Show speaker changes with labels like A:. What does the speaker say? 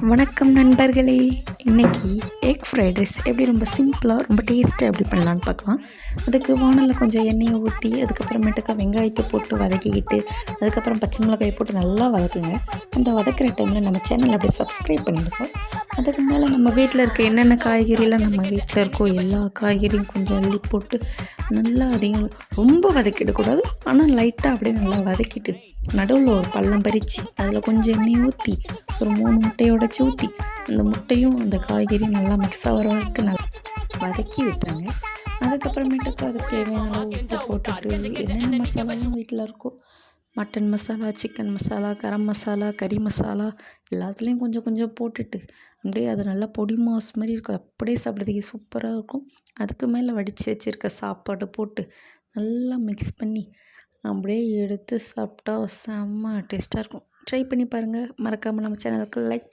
A: வணக்கம் நண்பர்களே. இன்றைக்கி எக் ஃப்ரைட் ரைஸ் எப்படி ரொம்ப சிம்பிளாக ரொம்ப டேஸ்ட்டாக எப்படி பண்ணலான்னு பார்க்கலாம். அதுக்கு வானலில் கொஞ்சம் எண்ணெயை ஊற்றி அதுக்கப்புறமேட்டுக்கா வெங்காயத்தை போட்டு வதக்கிக்கிட்டு அதுக்கப்புறம் பச்சை மிளகாயை போட்டு நல்லா வதக்குங்க. அந்த வதக்கிற டைமில் நம்ம சேனல் அப்படியே சப்ஸ்கிரைப் பண்ணிவிடுவோம். அதுக்கு மேலே நம்ம வீட்டில் இருக்க என்னென்ன காய்கறிலாம் நம்ம வீட்டில் இருக்கோ எல்லா காய்கறியும் கொஞ்சம் அள்ளி போட்டு நல்லா அதையும் ரொம்ப வதக்கிடக்கூடாது, ஆனால் லைட்டாக அப்படியே நல்லா வதக்கிட்டு நடுவில் ஒரு பள்ளம் பறித்து அதில் கொஞ்சம் எண்ணெய் ஊற்றி ஒரு 3 முட்டையை உடைச்சி ஊற்றி அந்த முட்டையும் அந்த காய்கறி நல்லா மிக்ஸ் ஆகிற வரைக்கும் நல்லா வதக்கி விட்டுருங்க. அதுக்கப்புறமேட்டுக்கு அதுக்கு தேவையான அளவு உப்பு போட்டுட்டு என்னென்ன மசாலாலாம் வீட்டில் இருக்கோ மட்டன் மசாலா, சிக்கன் மசாலா, கரம் மசாலா, கறி மசாலா எல்லாத்துலேயும் கொஞ்சம் கொஞ்சம் போட்டுட்டு அப்படியே அது நல்லா பொடி மாஸ் மாதிரி இருக்கும். அப்படியே சாப்பிட்றதுக்கு சூப்பராக இருக்கும். அதுக்கு மேலே வடித்து வச்சுருக்க சாப்பாடு போட்டு நல்லா மிக்ஸ் பண்ணி அப்படியே எடுத்து சாப்பிட்டா செம்ம டேஸ்ட்டாக இருக்கும். ட்ரை பண்ணி பாருங்கள். மறக்காமல் நம்ம சேனலுக்கு லைக்